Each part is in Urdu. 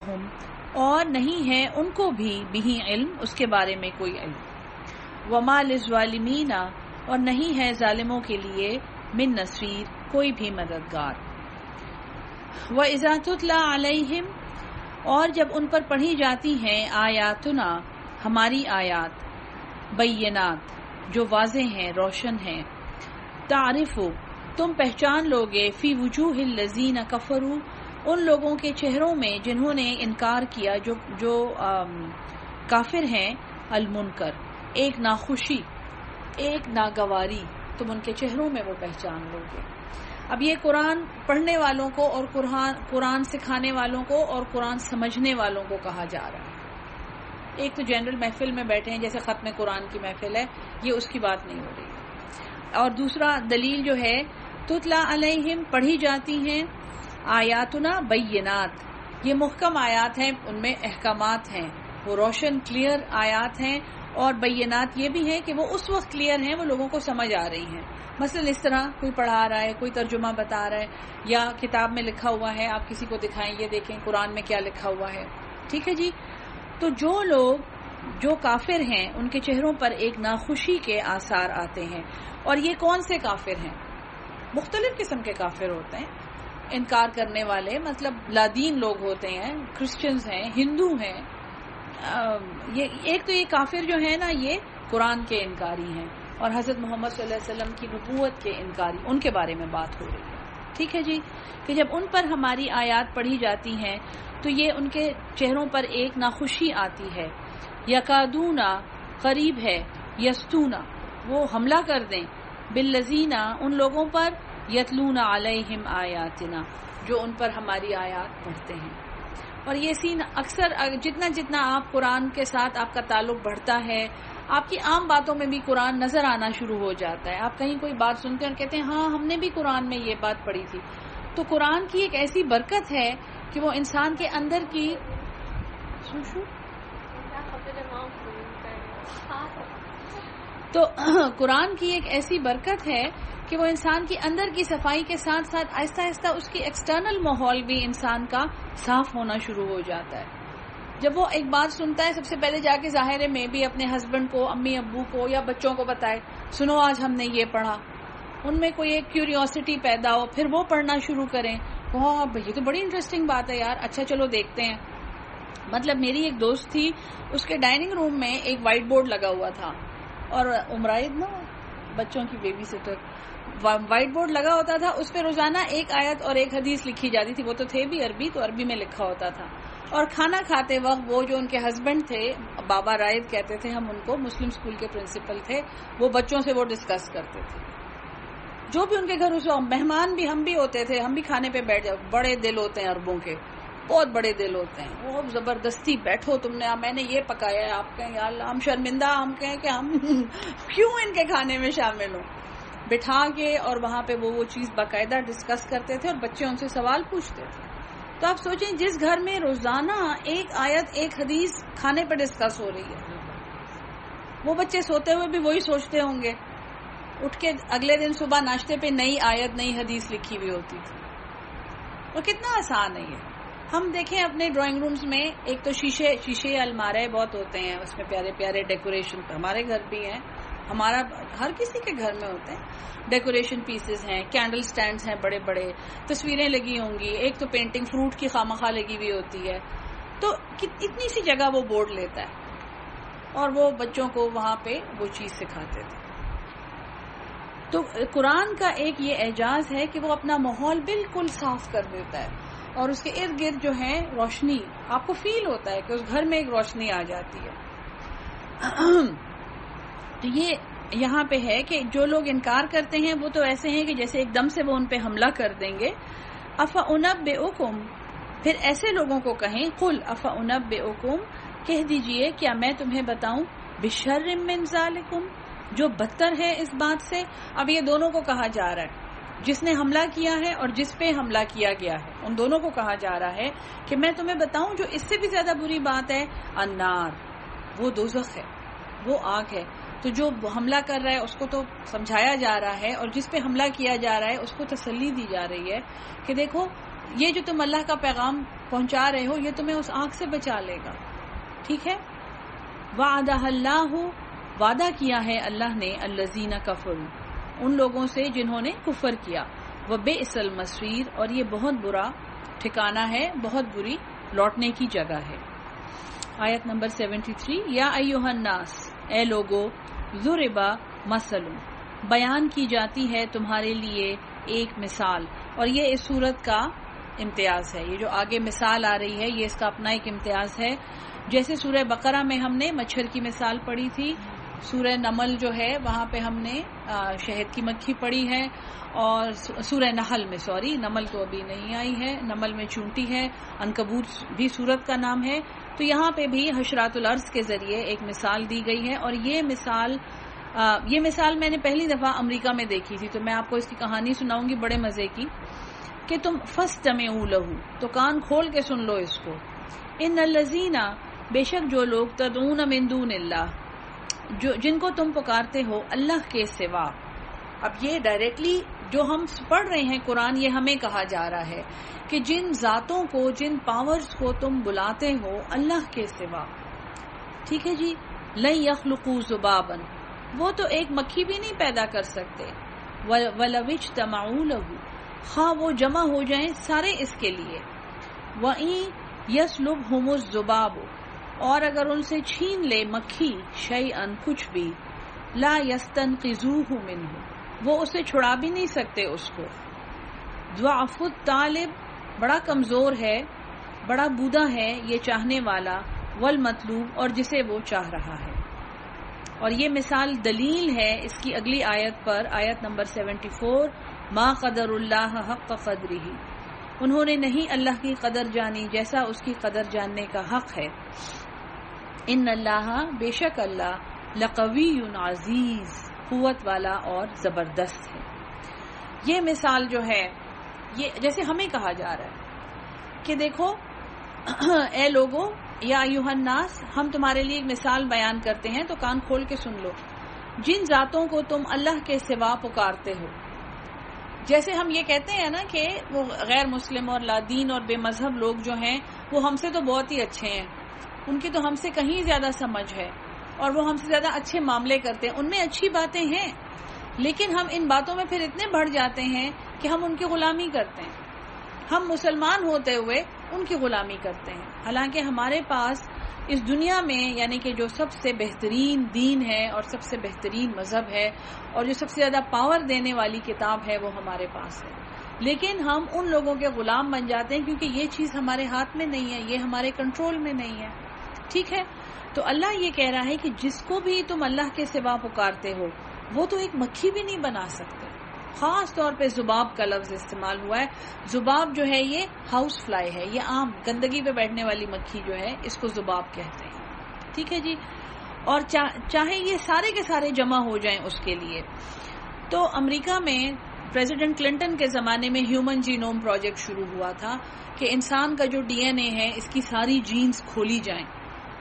ہم اور نہیں ہے ان کو بھی بہی علم اس کے بارے میں کوئی علم. وما للظالمین اور نہیں ہے ظالموں کے لیے من نصیر کوئی بھی مددگار. وَإِذَا تُتْلَى عَلَيْهِمْ اور جب ان پر پڑھی جاتی ہیں آیاتنا ہماری آیات بینات جو واضح ہیں جو ہیں تعرف تم پہچان لوگے فی وجوہ الذین کفروا ان لوگوں کے چہروں میں جنہوں نے انکار کیا جو کافر ہیں المنکر ایک ناخوشی ایک ناگواری تم ان کے چہروں میں وہ پہچان لوگے. اب یہ قرآن پڑھنے والوں کو اور قرآن سکھانے والوں کو اور قرآن سمجھنے والوں کو کہا جا رہا ہے. ایک تو جنرل محفل میں بیٹھے ہیں جیسے ختم قرآن کی محفل ہے یہ اس کی بات نہیں ہو رہی ہے. اور دوسرا دلیل جو ہے تتلا علیہم پڑھی جاتی ہیں آیاتنا بینات یہ محکم آیات ہیں ان میں احکامات ہیں وہ روشن کلیئر آیات ہیں اور بینات یہ بھی ہے کہ وہ اس وقت کلیئر ہیں وہ لوگوں کو سمجھ آ رہی ہیں. مثلا اس طرح کوئی پڑھا رہا ہے کوئی ترجمہ بتا رہا ہے یا کتاب میں لکھا ہوا ہے آپ کسی کو دکھائیں یہ دیکھیں قرآن میں کیا لکھا ہوا ہے. ٹھیک ہے جی. تو جو لوگ جو کافر ہیں ان کے چہروں پر ایک ناخوشی کے آثار آتے ہیں. اور یہ کون سے کافر ہیں؟ مختلف قسم کے کافر ہوتے ہیں. انکار کرنے والے مطلب لادین لوگ ہوتے ہیں کرسچنز ہیں ہندو ہیں. ایک تو یہ کافر جو ہے نا یہ قرآن کے انکاری ہیں اور حضرت محمد صلی اللہ علیہ وسلم کی نبوت کے انکاری ان کے بارے میں بات ہو رہی ہے. ٹھیک ہے جی کہ جب ان پر ہماری آیات پڑھی جاتی ہیں تو یہ ان کے چہروں پر ایک ناخوشی آتی ہے. یکادونا قریب ہے یستونا وہ حملہ کر دیں بالذین ان لوگوں پر یتلون علیہم آیاتنا جو ان پر ہماری آیات پڑھتے ہیں. اور یہ سین اکثر جتنا آپ قرآن کے ساتھ آپ کا تعلق بڑھتا ہے آپ کی عام باتوں میں بھی قرآن نظر آنا شروع ہو جاتا ہے. آپ کہیں کوئی بات سنتے ہیں اور کہتے ہیں ہاں ہم نے بھی قرآن میں یہ بات پڑھی تھی. تو قرآن کی ایک ایسی برکت ہے کہ وہ انسان کے اندر کی تو قرآن کی ایک ایسی برکت ہے کہ وہ انسان کی اندر کی صفائی کے ساتھ ساتھ آہستہ آہستہ اس کی ایکسٹرنل ماحول بھی انسان کا صاف ہونا شروع ہو جاتا ہے. جب وہ ایک بات سنتا ہے سب سے پہلے جا کے ظاہر میں بھی اپنے ہسبینڈ کو امی ابو کو یا بچوں کو بتائے سنو آج ہم نے یہ پڑھا. ان میں کوئی ایک کیوریوسٹی پیدا ہو پھر وہ پڑھنا شروع کریں واہ یہ تو بڑی انٹرسٹنگ بات ہے یار اچھا چلو دیکھتے ہیں. مطلب میری ایک دوست تھی اس کے ڈائننگ روم میں ایک وائٹ بورڈ لگا ہوا تھا اور عمرائد نا بچوں کی بیبی سٹر وائٹ بورڈ لگا ہوتا تھا اس پہ روزانہ ایک آیت اور ایک حدیث لکھی جاتی تھی. وہ تو تھے بھی عربی تو عربی میں لکھا ہوتا تھا. اور کھانا کھاتے وقت وہ جو ان کے ہسبینڈ تھے بابا رائد کہتے تھے ہم ان کو مسلم اسکول کے پرنسپل تھے وہ بچوں سے وہ ڈسکس کرتے تھے جو بھی ان کے گھر اس وقت مہمان بھی ہم بھی ہوتے تھے ہم بھی کھانے پہ بیٹھ جاؤ. بڑے دل ہوتے ہیں عربوں کے بہت بڑے دل ہوتے ہیں وہ زبردستی بیٹھو تم نے میں نے یہ پکایا ہے آپ کہیں یا اللہ ہم شرمندہ ہم کہیں کہ ہم کیوں ان کے کھانے میں شامل ہوں. بٹھا کے اور وہاں پہ وہ چیز باقاعدہ ڈسکس کرتے تھے اور بچے ان سے سوال پوچھتے تھے. تو آپ سوچیں جس گھر میں روزانہ ایک آیت ایک حدیث کھانے پہ ڈسکس ہو رہی ہے وہ بچے سوتے ہوئے بھی وہی سوچتے ہوں گے. اٹھ کے اگلے دن صبح ناشتے پہ نئی آیت نئی حدیث لکھی ہوئی ہوتی تھی. اور کتنا آسان ہے یہ. ہم دیکھیں اپنے ڈرائنگ رومز میں ایک تو شیشے المارے بہت ہوتے ہیں اس میں پیارے پیارے ڈیکوریشن ہمارے گھر بھی ہیں ہمارا ہر کسی کے گھر میں ہوتے ہیں ڈیکوریشن پیسز ہیں کینڈل سٹینڈز ہیں بڑے بڑے تصویریں لگی ہوں گی ایک تو پینٹنگ فروٹ کی خامخواہ لگی ہوئی ہوتی ہے. تو اتنی سی جگہ وہ بورڈ لیتا ہے اور وہ بچوں کو وہاں پہ وہ چیز سکھاتے تھے. تو قرآن کا ایک یہ اعجاز ہے کہ وہ اپنا ماحول بالکل صاف کر دیتا ہے اور اس کے ارد گرد جو ہے روشنی آپ کو فیل ہوتا ہے کہ اس گھر میں ایک روشنی آ جاتی ہے. یہ یہاں پہ ہے کہ جو لوگ انکار کرتے ہیں وہ تو ایسے ہیں کہ جیسے ایک دم سے وہ ان پہ حملہ کر دیں گے. افأنبئکم پھر ایسے لوگوں کو کہیں قل افأنبئکم کہہ دیجئے کیا میں تمہیں بتاؤں بشر من ذالکم جو بدتر ہے اس بات سے. اب یہ دونوں کو کہا جا رہا ہے جس نے حملہ کیا ہے اور جس پہ حملہ کیا گیا ہے ان دونوں کو کہا جا رہا ہے کہ میں تمہیں بتاؤں جو اس سے بھی زیادہ بری بات ہے النار وہ دوزخ ہے وہ آگ ہے. تو جو حملہ کر رہا ہے اس کو تو سمجھایا جا رہا ہے اور جس پہ حملہ کیا جا رہا ہے اس کو تسلی دی جا رہی ہے کہ دیکھو یہ جو تم اللہ کا پیغام پہنچا رہے ہو یہ تمہیں اس آگ سے بچا لے گا. ٹھیک ہے. وعدہ اللہ، وعدہ کیا ہے اللہ نے الذین کفروا، ان لوگوں سے جنہوں نے کفر کیا. وبئس المصیر، اور یہ بہت برا ٹھکانہ ہے، بہت بری لوٹنے کی جگہ ہے. آیت نمبر 73. یا ایھا الناس، اے لوگو، ضرب مثل، بیان کی جاتی ہے تمہارے لیے ایک مثال. اور یہ اس سورت کا امتیاز ہے. یہ جو آگے مثال آ رہی ہے یہ اس کا اپنا ایک امتیاز ہے. جیسے سورہ بقرہ میں ہم نے مچھر کی مثال پڑھی تھی، سورہ نمل جو ہے وہاں پہ ہم نے شہد کی مکھی پڑھی ہے، اور سورہ نحل میں، نمل تو ابھی نہیں آئی ہے، نمل میں چونٹی ہے، عنکبوت بھی سورت کا نام ہے. تو یہاں پہ بھی حشرات الارض کے ذریعے ایک مثال دی گئی ہے. اور یہ مثال میں نے پہلی دفعہ امریکہ میں دیکھی تھی، تو میں آپ کو اس کی کہانی سناؤں گی بڑے مزے کی، کہ تم فاستمعوا لہ، تو کان کھول کے سن لو اس کو. ان الذین، بے شک جو لوگ، تدعون من دون اللہ، جن کو تم پکارتے ہو اللہ کے سوا. اب یہ ڈائریکٹلی جو ہم پڑھ رہے ہیں قرآن، یہ ہمیں کہا جا رہا ہے کہ جن ذاتوں کو، جن پاورز کو تم بلاتے ہو اللہ کے سوا. ٹھیک ہے جی. لن یخلقوا ذبابا، وہ تو ایک مکھی بھی نہیں پیدا کر سکتے. ولو اجتمعوا لہ، خواہ وہ جمع ہو جائیں سارے اس کے لیے. وَإِن یسلبھم الذباب، اور اگر ان سے چھین لے مکھی شیئا، کچھ بھی، لا یستنقذوہ منہ، وہ اسے چھڑا بھی نہیں سکتے اس کو. ضعف الطالب، بڑا کمزور ہے، بڑا بودا ہے یہ چاہنے والا، والمطلوب، اور جسے وہ چاہ رہا ہے. اور یہ مثال دلیل ہے اس کی اگلی آیت پر، آیت نمبر 74. ما قدر اللہ حق قدرہ، انہوں نے نہیں اللہ کی قدر جانی جیسا اس کی قدر جاننے کا حق ہے. ان اللہ، بے شک اللہ، لقوی عزیز، قوت والا اور زبردست ہے. یہ مثال جو ہے یہ جیسے ہمیں کہا جا رہا ہے کہ دیکھو اے لوگو، یا ایھا الناس، ہم تمہارے لیے ایک مثال بیان کرتے ہیں تو کان کھول کے سن لو. جن ذاتوں کو تم اللہ کے سوا پکارتے ہو، جیسے ہم یہ کہتے ہیں نا کہ وہ غیر مسلم اور لادین اور بے مذہب لوگ جو ہیں وہ ہم سے تو بہت ہی اچھے ہیں، ان کی تو ہم سے کہیں زیادہ سمجھ ہے اور وہ ہم سے زیادہ اچھے معاملے کرتے ہیں، ان میں اچھی باتیں ہیں، لیکن ہم ان باتوں میں پھر اتنے بڑھ جاتے ہیں کہ ہم ان کی غلامی کرتے ہیں. ہم مسلمان ہوتے ہوئے ان کی غلامی کرتے ہیں، حالانکہ ہمارے پاس اس دنیا میں یعنی کہ جو سب سے بہترین دین ہے اور سب سے بہترین مذہب ہے اور جو سب سے زیادہ پاور دینے والی کتاب ہے وہ ہمارے پاس ہے، لیکن ہم ان لوگوں کے غلام بن جاتے ہیں کیونکہ یہ چیز ہمارے ہاتھ میں نہیں ہے، یہ ہمارے کنٹرول میں نہیں ہے. ٹھیک ہے. تو اللہ یہ کہہ رہا ہے کہ جس کو بھی تم اللہ کے سوا پکارتے ہو وہ تو ایک مکھی بھی نہیں بنا سکتے. خاص طور پہ ذباب کا لفظ استعمال ہوا ہے. ذباب جو ہے یہ ہاؤس فلائی ہے، یہ عام گندگی پہ بیٹھنے والی مکھی جو ہے اس کو ذباب کہتے ہیں. ٹھیک ہے جی. اور چاہے یہ سارے کے سارے جمع ہو جائیں اس کے لیے. تو امریکہ میں پریزیڈنٹ کلنٹن کے زمانے میں ہیومن جینوم پروجیکٹ شروع ہوا تھا کہ انسان کا جو ڈی این اے ہے اس کی ساری جینز کھولی جائیں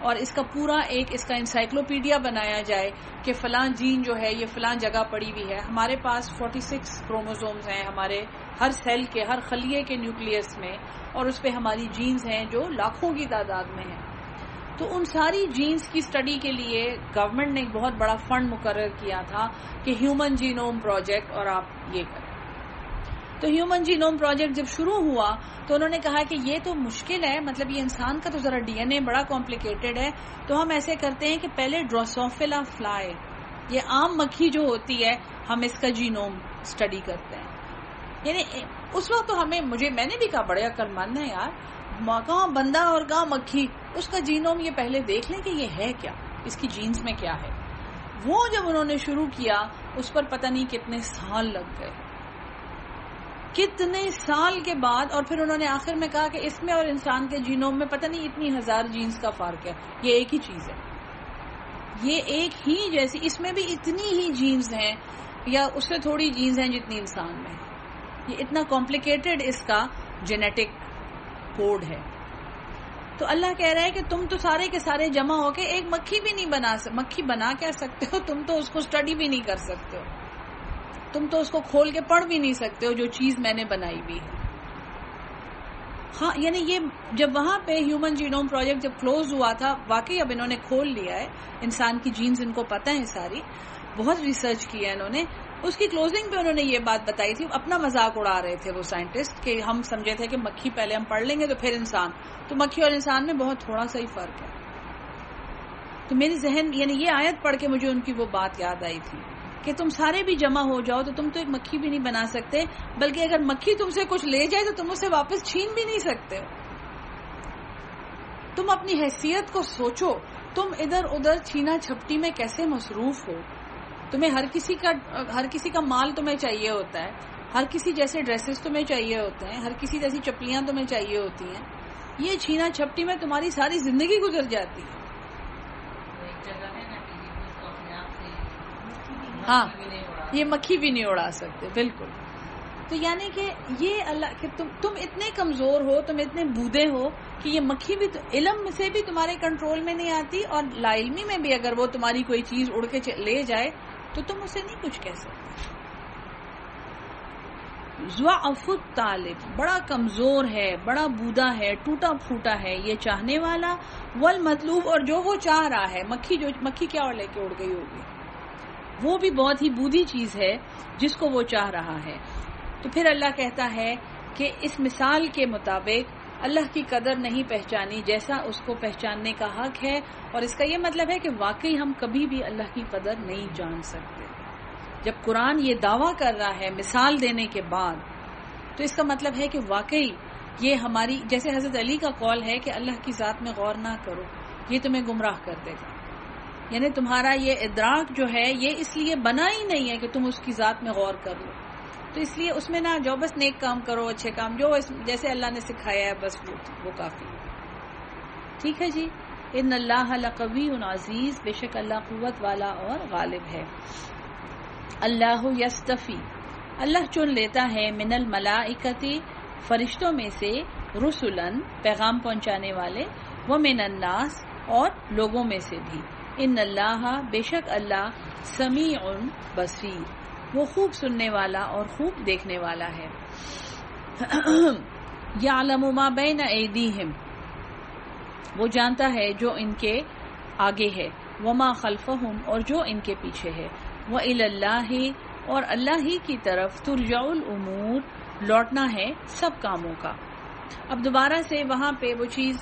اور اس کا پورا اس کا انسائکلوپیڈیا بنایا جائے کہ فلاں جین جو ہے یہ فلاں جگہ پڑی ہوئی ہے. ہمارے پاس 46 کروموزومز ہیں ہمارے ہر سیل کے، ہر خلیے کے نیوکلیس میں، اور اس پہ ہماری جینز ہیں جو لاکھوں کی تعداد میں ہیں. تو ان ساری جینز کی سٹڈی کے لیے گورنمنٹ نے ایک بہت بڑا فنڈ مقرر کیا تھا کہ ہیومن جینوم پروجیکٹ، اور آپ یہ کریں. تو ہیومن جینوم پروجیکٹ جب شروع ہوا تو انہوں نے کہا کہ یہ تو مشکل ہے، مطلب یہ انسان کا تو ذرا ڈی این اے بڑا کمپلیکیٹڈ ہے، تو ہم ایسے کرتے ہیں کہ پہلے ڈروسوفیلا فلائی، یہ عام مکھی جو ہوتی ہے، ہم اس کا جینوم سٹڈی کرتے ہیں. یعنی اس وقت تو میں نے بھی کہا بڑے عقل مند ہے یار، کہاں بندہ اور کہاں مکھی، اس کا جینوم یہ پہلے دیکھ لیں کہ یہ ہے کیا، اس کی جینز میں کیا ہے. وہ جب انہوں نے شروع کیا اس پر پتہ نہیں کتنے سال لگ گئے، کتنے سال کے بعد، اور پھر انہوں نے آخر میں کہا کہ اس میں اور انسان کے جینوم میں پتہ نہیں اتنی ہزار جینز کا فرق ہے، یہ ایک ہی چیز ہے، یہ ایک ہی جیسی، اس میں بھی اتنی ہی جینز ہیں یا اس سے تھوڑی جینز ہیں جتنی انسان میں. یہ اتنا کمپلیکیٹڈ اس کا جینیٹک کوڈ ہے. تو اللہ کہہ رہا ہے کہ تم تو سارے کے سارے جمع ہو کے ایک مکھی بھی نہیں مکھی بنا کیا سکتے ہو، تم تو اس کو سٹڈی بھی نہیں کر سکتے ہو، تم تو اس کو کھول کے پڑھ بھی نہیں سکتے ہو جو چیز میں نے بنائی ہوئی ہے. ہاں یعنی یہ جب وہاں پہ ہیومن جینوم پروجیکٹ جب کلوز ہوا تھا، واقعی اب انہوں نے کھول لیا ہے انسان کی جینز، ان کو پتہ ہے ساری، بہت ریسرچ کیا انہوں نے. اس کی کلوزنگ پہ انہوں نے یہ بات بتائی تھی. اپنا مذاق اڑا رہے تھے وہ سائنٹسٹ کہ ہم سمجھے تھے کہ مکھی پہلے ہم پڑھ لیں گے تو پھر انسان، تو مکھی اور انسان میں بہت تھوڑا سا ہی فرق ہے. تو میری ذہن یعنی یہ آیت پڑھ کے مجھے ان کی وہ بات یاد آئی تھی کہ تم سارے بھی جمع ہو جاؤ تو تم تو ایک مکھی بھی نہیں بنا سکتے، بلکہ اگر مکھی تم سے کچھ لے جائے تو تم اسے واپس چھین بھی نہیں سکتے. تم اپنی حیثیت کو سوچو، تم ادھر ادھر چھینا چھپٹی میں کیسے مصروف ہو. تمہیں ہر کسی کا مال تمہیں چاہیے ہوتا ہے، ہر کسی جیسے ڈریسز تمہیں چاہیے ہوتے ہیں، ہر کسی جیسی چپلیاں تمہیں چاہیے ہوتی ہیں. یہ چھینا چھپٹی میں تمہاری ساری زندگی گزر جاتی ہے. ہاں یہ مکھی بھی نہیں اڑا سکتے بالکل. تو یعنی کہ یہ اللہ کہ تم اتنے کمزور ہو، تم اتنے بودے ہو کہ یہ مکھی بھی علم سے بھی تمہارے کنٹرول میں نہیں آتی، اور لا علمی میں بھی اگر وہ تمہاری کوئی چیز اڑ کے لے جائے تو تم اسے نہیں کچھ کہہ سکتے. ضعف الطالب، بڑا کمزور ہے، بڑا بودا ہے، ٹوٹا پھوٹا ہے یہ چاہنے والا، والمطلوب، اور جو وہ چاہ رہا ہے. مکھی کیا اور لے کے اڑ گئی ہوگی، وہ بھی بہت ہی بودھی چیز ہے جس کو وہ چاہ رہا ہے. تو پھر اللہ کہتا ہے کہ اس مثال کے مطابق اللہ کی قدر نہیں پہچانی جیسا اس کو پہچاننے کا حق ہے. اور اس کا یہ مطلب ہے کہ واقعی ہم کبھی بھی اللہ کی قدر نہیں جان سکتے. جب قرآن یہ دعویٰ کر رہا ہے مثال دینے کے بعد، تو اس کا مطلب ہے کہ واقعی یہ ہماری، جیسے حضرت علی کا قول ہے کہ اللہ کی ذات میں غور نہ کرو، یہ تمہیں گمراہ کر دے گا. یعنی تمہارا یہ ادراک جو ہے یہ اس لیے بنا ہی نہیں ہے کہ تم اس کی ذات میں غور کر لو. تو اس لیے اس میں نہ جو بس نیک کام کرو، اچھے کام جو جیسے اللہ نے سکھایا ہے بس وہ کافی ہے. ٹھیک ہے جی. ان اللہ لقوی عزیز، بے شک اللہ قوت والا اور غالب ہے. اللہ یستفی، اللہ چن لیتا ہے، من الملائکتی، فرشتوں میں سے، رسولن، پیغام پہنچانے والے، ومن الناس، اور لوگوں میں سے بھی. ان اللہ، بے شک اللہ، سمیع بصیر، وہ خوب سننے والا اور خوب دیکھنے والا ہے. یعلم ما بین ایدیہم، وہ جانتا ہے جو ان کے آگے ہے، وما خلفہم، اور جو ان کے پیچھے ہے. وإلی اللہ، اور اللہ ہی کی طرف، ترجع الامور، لوٹنا ہے سب کاموں کا. اب دوبارہ سے وہاں پہ وہ چیز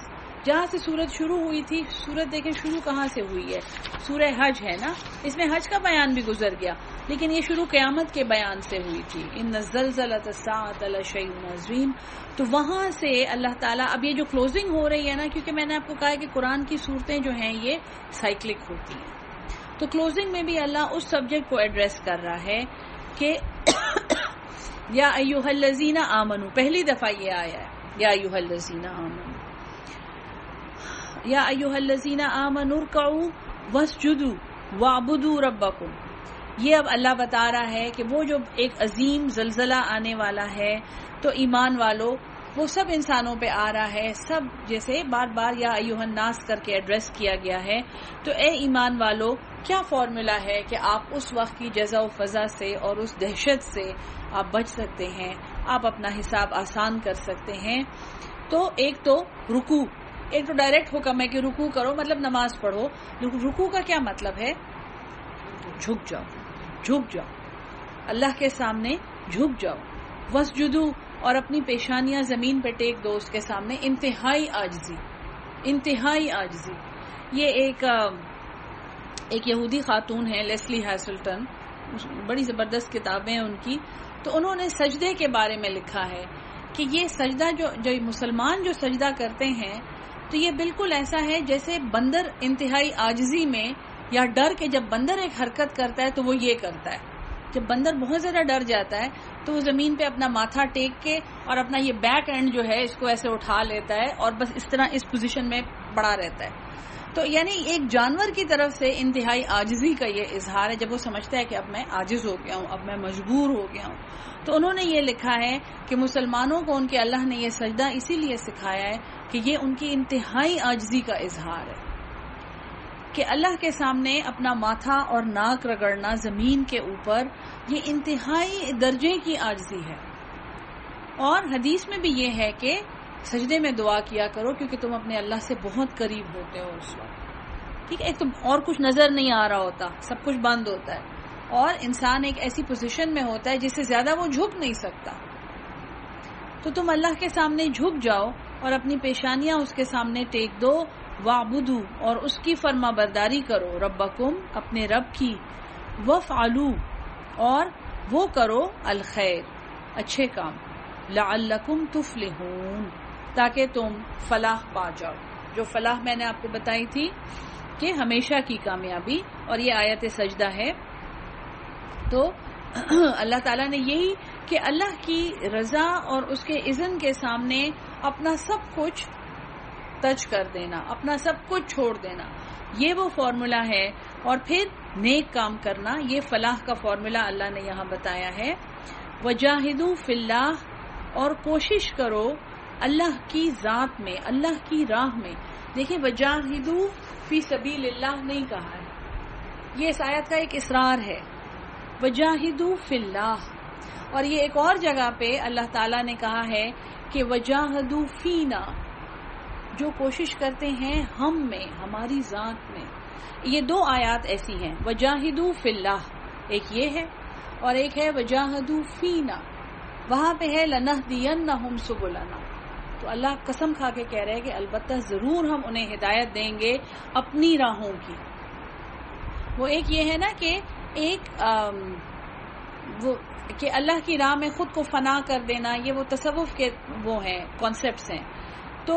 جہاں سے سورت شروع ہوئی تھی، سورت دیکھیں شروع کہاں سے ہوئی ہے، سورہ حج ہے نا، اس میں حج کا بیان بھی گزر گیا، لیکن یہ شروع قیامت کے بیان سے ہوئی تھی. ان زلزلۃ الساعۃ لشیء عظیم. تو وہاں سے اللہ تعالیٰ، اب یہ جو کلوزنگ ہو رہی ہے نا، کیونکہ میں نے آپ کو کہا ہے کہ قرآن کی صورتیں جو ہیں یہ سائیکلک ہوتی ہیں، تو کلوزنگ میں بھی اللہ اس سبجیکٹ کو ایڈریس کر رہا ہے کہ یا ایھا الذین آمنوا، پہلی دفعہ یہ آیا ہے یا ایھا الذین آمنوا، یا ایھا الذین آمنوا ارکعوا واسجدوا واعبدوا ربکم. یہ اب اللہ بتا رہا ہے کہ وہ جو ایک عظیم زلزلہ آنے والا ہے، تو ایمان والو وہ سب انسانوں پہ آ رہا ہے، سب جیسے بار بار یا ایھا الناس کر کے ایڈریس کیا گیا ہے. تو اے ایمان والو، کیا فارمولا ہے کہ آپ اس وقت کی جزا و فضا سے اور اس دہشت سے آپ بچ سکتے ہیں، آپ اپنا حساب آسان کر سکتے ہیں. تو ایک تو رکوع، ایک تو ڈائریکٹ حکم ہے کہ رکوع کرو، مطلب نماز پڑھو. رکوع کا کیا مطلب ہے؟ جھک جاؤ، جھک جاؤ، اللہ کے سامنے جھک جاؤ. واسجدوا، اور اپنی پیشانیاں زمین پہ ٹیک دو اس کے سامنے. انتہائی عاجزی، انتہائی عاجزی. یہ ایک یہودی خاتون ہے لیسلی ہیسلٹن، بڑی زبردست کتابیں ہیں ان کی. تو انہوں نے سجدے کے بارے میں لکھا ہے کہ یہ سجدہ جو مسلمان جو سجدہ کرتے ہیں، تو یہ بالکل ایسا ہے جیسے بندر انتہائی عاجزی میں، یا ڈر کے جب بندر ایک حرکت کرتا ہے تو وہ یہ کرتا ہے. جب بندر بہت زیادہ ڈر جاتا ہے تو وہ زمین پہ اپنا ماتھا ٹیک کے اور اپنا یہ بیک اینڈ جو ہے اس کو ایسے اٹھا لیتا ہے اور بس اس طرح اس پوزیشن میں پڑا رہتا ہے. تو یعنی ایک جانور کی طرف سے انتہائی عاجزی کا یہ اظہار ہے، جب وہ سمجھتا ہے کہ اب میں عاجز ہو گیا ہوں، اب میں مجبور ہو گیا ہوں. تو انہوں نے یہ لکھا ہے کہ مسلمانوں کو ان کے اللہ نے یہ سجدہ اسی لیے سکھایا ہے کہ یہ ان کی انتہائی عاجزی کا اظہار ہے، کہ اللہ کے سامنے اپنا ماتھا اور ناک رگڑنا زمین کے اوپر، یہ انتہائی درجے کی عاجزی ہے. اور حدیث میں بھی یہ ہے کہ سجدے میں دعا کیا کرو کیونکہ تم اپنے اللہ سے بہت قریب ہوتے ہو اس وقت. ٹھیک ہے، ایک تو اور کچھ نظر نہیں آ رہا ہوتا، سب کچھ بند ہوتا ہے، اور انسان ایک ایسی پوزیشن میں ہوتا ہے جس سے زیادہ وہ جھک نہیں سکتا. تو تم اللہ کے سامنے جھک جاؤ اور اپنی پیشانیاں اس کے سامنے ٹیک دو. وَاعْبُدُوا، اور اس کی فرما برداری کرو. ربکم، اپنے رب کی. وَافْعَلُوا، اور وہ کرو الخیر، اچھے کام. لَعَلَّكُمْ تُفْلِحُونَ، تاکہ تم فلاح پا جاؤ. جو فلاح میں نے آپ کو بتائی تھی کہ ہمیشہ کی کامیابی، اور یہ آیت سجدہ ہے. تو اللہ تعالیٰ نے یہی کہ اللہ کی رضا اور اس کے اذن کے سامنے اپنا سب کچھ تج کر دینا، اپنا سب کچھ چھوڑ دینا، یہ وہ فارمولا ہے. اور پھر نیک کام کرنا، یہ فلاح کا فارمولا اللہ نے یہاں بتایا ہے. وجاہدوا فی اللہ، اور کوشش کرو اللہ کی ذات میں، اللہ کی راہ میں. دیکھیں، وجاہدوا فی سبیل اللہ نہیں کہا ہے، یہ اس آیت کا ایک اصرار ہے. وجاہدوا فی اللہ. اور یہ ایک اور جگہ پہ اللہ تعالیٰ نے کہا ہے کہ وجاہدوا فینا، جو کوشش کرتے ہیں ہم میں، ہماری ذات میں. یہ دو آیات ایسی ہیں، وجاہدوا فی اللہ ایک یہ ہے، اور ایک ہے وجاہدوا فینا. وہاں پہ ہے لنہدینہم سبلنا. تو اللہ قسم کھا کے کہہ رہے ہیں کہ البتہ ضرور ہم انہیں ہدایت دیں گے اپنی راہوں کی. وہ ایک یہ ہے نا کہ ایک وہ کہ اللہ کی راہ میں خود کو فنا کر دینا، یہ وہ تصوف کے وہ ہیں کانسیپٹس ہیں. تو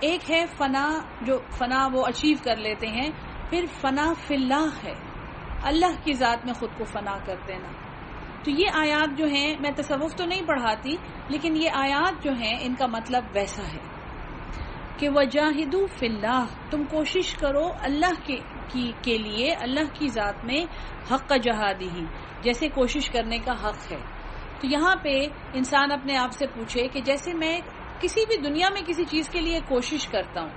ایک ہے فنا، جو فنا وہ اچیو کر لیتے ہیں. پھر فنا فی اللہ ہے، اللہ کی ذات میں خود کو فنا کر دینا. تو یہ آیات جو ہیں، میں تصوف تو نہیں پڑھاتی، لیکن یہ آیات جو ہیں ان کا مطلب ویسا ہے کہ وجاہدوا فی اللہ، تم کوشش کرو اللہ کے لیے، اللہ کی ذات میں، حق جہادی ہی، جیسے کوشش کرنے کا حق ہے. تو یہاں پہ انسان اپنے آپ سے پوچھے کہ جیسے میں کسی بھی دنیا میں کسی چیز کے لیے کوشش کرتا ہوں،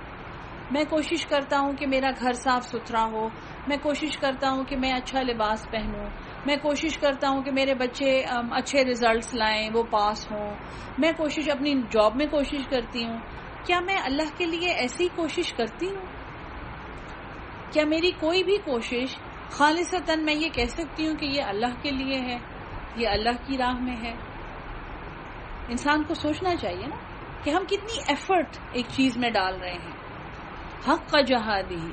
میں کوشش کرتا ہوں کہ میرا گھر صاف ستھرا ہو، میں کوشش کرتا ہوں کہ میں اچھا لباس پہنوں، میں کوشش کرتا ہوں کہ میرے بچے اچھے ریزلٹس لائیں، وہ پاس ہوں، میں کوشش اپنی جاب میں کوشش کرتی ہوں. کیا میں اللہ کے لیے ایسی کوشش کرتی ہوں؟ کیا میری کوئی بھی کوشش خالصتاً میں یہ کہہ سکتی ہوں کہ یہ اللہ کے لیے ہے، یہ اللہ کی راہ میں ہے؟ انسان کو سوچنا چاہیے نا کہ ہم کتنی ایفرٹ ایک چیز میں ڈال رہے ہیں. حق کا جہادی،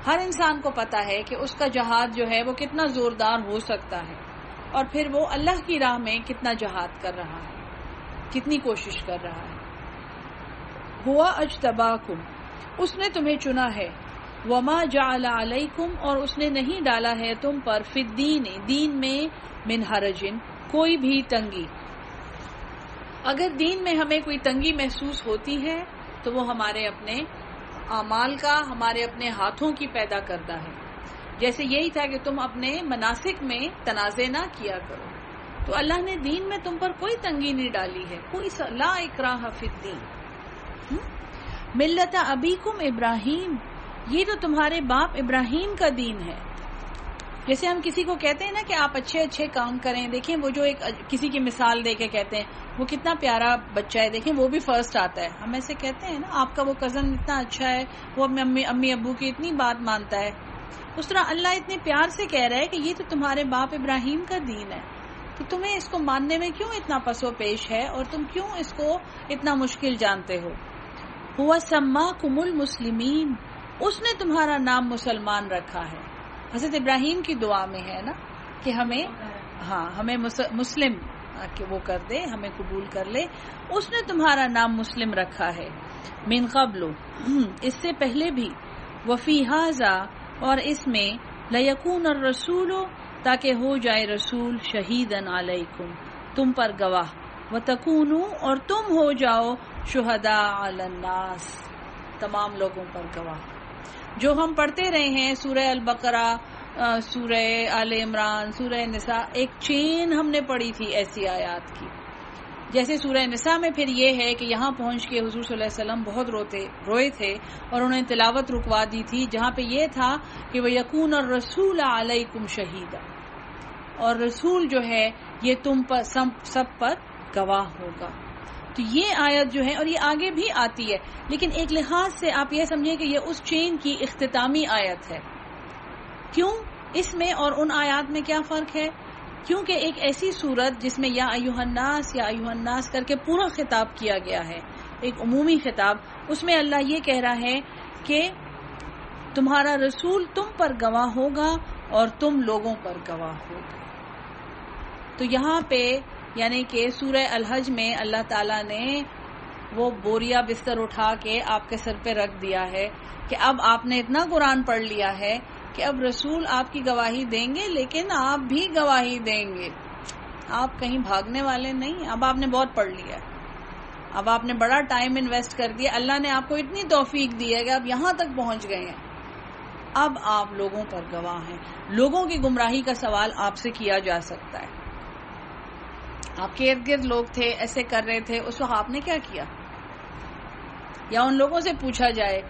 ہر انسان کو پتا ہے کہ اس کا جہاد جو ہے وہ کتنا زوردار ہو سکتا ہے، اور پھر وہ اللہ کی راہ میں کتنا جہاد کر رہا ہے، کتنی کوشش کر رہا ہے. ہوا اجتباکم، اس نے تمہیں چنا ہے. وما جعل علیکم، اور اس نے نہیں ڈالا ہے تم پر، فی الدین، دین میں، من حرجن، کوئی بھی تنگی. اگر دین میں ہمیں کوئی تنگی محسوس ہوتی ہے تو وہ ہمارے اپنے اعمال کا، ہمارے اپنے ہاتھوں کی پیدا کردہ ہے. جیسے یہی تھا کہ تم اپنے مناسک میں تنازع نہ کیا کرو. تو اللہ نے دین میں تم پر کوئی تنگی نہیں ڈالی ہے، کوئی لا اکراہ فی الدین. ملت ابیکم ابراہیم، یہ تو تمہارے باپ ابراہیم کا دین ہے. جیسے ہم کسی کو کہتے ہیں نا کہ آپ اچھے اچھے کام کریں، دیکھیں وہ جو ایک کسی کی مثال دے کے کہتے ہیں وہ کتنا پیارا بچہ ہے، دیکھیں وہ بھی فرسٹ آتا ہے. ہم ایسے کہتے ہیں نا آپ کا وہ کزن اتنا اچھا ہے، وہ امی ابو کی اتنی بات مانتا ہے. اس طرح اللہ اتنے پیار سے کہہ رہا ہے کہ یہ تو تمہارے باپ ابراہیم کا دین ہے، تو تمہیں اس کو ماننے میں کیوں اتنا پس و پیش ہے، اور تم کیوں اس کو اتنا مشکل جانتے ہو. ہوا سماکم المسلمین، اس نے تمہارا نام مسلمان رکھا ہے. حضرت ابراہیم کی دعا میں ہے نا کہ ہمیں مسلم کہ وہ کر دے، ہمیں قبول کر لے. اس نے تمہارا نام مسلم رکھا ہے. من قبل، اس سے پہلے بھی. وفی ھذا، اور اس میں. لیکون الرسول، تاکہ ہو جائے رسول. شہیدن علیکم، تم پر گواہ. وتکونوا، اور تم ہو جاؤ. شہداء علی الناس، تمام لوگوں پر گواہ. جو ہم پڑھتے رہے ہیں سورہ البقرہ، سورہ آل عمران، سورہ نساء، ایک چین ہم نے پڑھی تھی ایسی آیات کی. جیسے سورہ نساء میں پھر یہ ہے کہ یہاں پہنچ کے حضور صلی اللہ علیہ وسلم بہت روئے تھے اور انہیں تلاوت رکوا دی تھی، جہاں پہ یہ تھا کہ وَيَكُونَ الرَّسُولَ عَلَيْكُمْ شَهِيدًا، اور رسول جو ہے یہ تم پر سب پر گواہ ہوگا. تو یہ آیت جو ہے، اور یہ آگے بھی آتی ہے، لیکن ایک لحاظ سے آپ یہ سمجھیں کہ یہ اس چین کی اختتامی آیت ہے. کیوں؟ اس میں اور ان آیات میں کیا فرق ہے؟ کیونکہ ایک ایسی صورت جس میں یا ایھا الناس یا ایھا الناس کر کے پورا خطاب کیا گیا ہے، ایک عمومی خطاب، اس میں اللہ یہ کہہ رہا ہے کہ تمہارا رسول تم پر گواہ ہوگا اور تم لوگوں پر گواہ ہوگا. تو یہاں پہ یعنی کہ سورہ الحج میں اللہ تعالیٰ نے وہ بوریا بستر اٹھا کے آپ کے سر پہ رکھ دیا ہے کہ اب آپ نے اتنا قرآن پڑھ لیا ہے کہ اب رسول آپ کی گواہی دیں گے، لیکن آپ بھی گواہی دیں گے. آپ کہیں بھاگنے والے نہیں. اب آپ نے بہت پڑھ لیا ہے، اب آپ نے بڑا ٹائم انویسٹ کر دیا، اللہ نے آپ کو اتنی توفیق دی ہے کہ اب یہاں تک پہنچ گئے ہیں، اب آپ لوگوں پر گواہ ہیں. لوگوں کی گمراہی کا سوال آپ سے کیا جا سکتا ہے. آپ کے ارد گرد لوگ تھے، ایسے کر رہے تھے، اس وقت آپ نے کیا کیا؟ یا ان لوگوں سے پوچھا جائے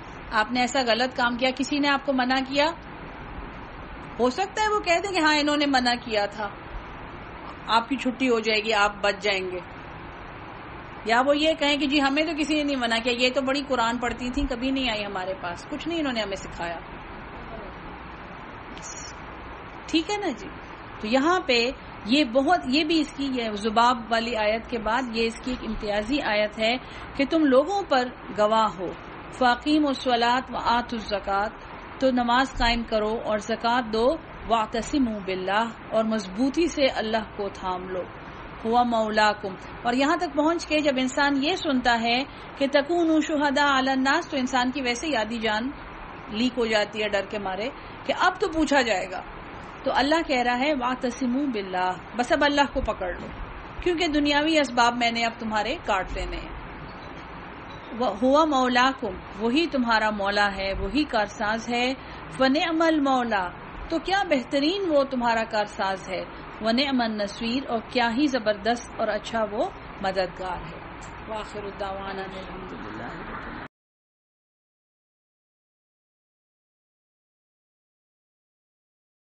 آپ نے ایسا غلط کام کیا، کسی نے آپ کو منع کیا؟ ہو سکتا ہے وہ کہہ دیں کہ ہاں انہوں نے منع کیا تھا، آپ کی چھٹی ہو جائے گی، آپ بچ جائیں گے. یا وہ یہ کہیں کہ جی ہمیں تو کسی نے نہیں منع کیا، یہ تو بڑی قرآن پڑھتی تھیں، کبھی نہیں آئی ہمارے پاس، کچھ نہیں انہوں نے ہمیں سکھایا. ٹھیک ہے نا جی. تو یہاں پہ یہ بھی اس کی ذباب والی آیت کے بعد یہ اس کی ایک امتیازی آیت ہے کہ تم لوگوں پر گواہ ہو. فاقیموا الصلاۃ وآتوا الزکوٰۃ، تو نماز قائم کرو اور زکوٰۃ دو. واعتصموا باللہ، اور مضبوطی سے اللہ کو تھام لو. ہوا مولاکم، اور یہاں تک پہنچ کے جب انسان یہ سنتا ہے کہ تکونوا شہداء علی الناس، تو انسان کی ویسے یادی جان لیک ہو جاتی ہے ڈر کے مارے کہ اب تو پوچھا جائے گا. تو اللہ کہہ رہا ہے واعتصموا باللہ، بس اب اللہ کو پکڑ لو، کیونکہ دنیاوی اسباب میں نے اب تمہارے کاٹ لینے ہیں. ہوا مولاکم، وہی تمہارا مولا ہے، وہی کارساز ہے. فنعم المولا، تو کیا بہترین وہ تمہارا کارساز ہے. ونعم النصیر، اور کیا ہی زبردست اور اچھا وہ مددگار ہے. وآخر الدعوانا الحمدللہ.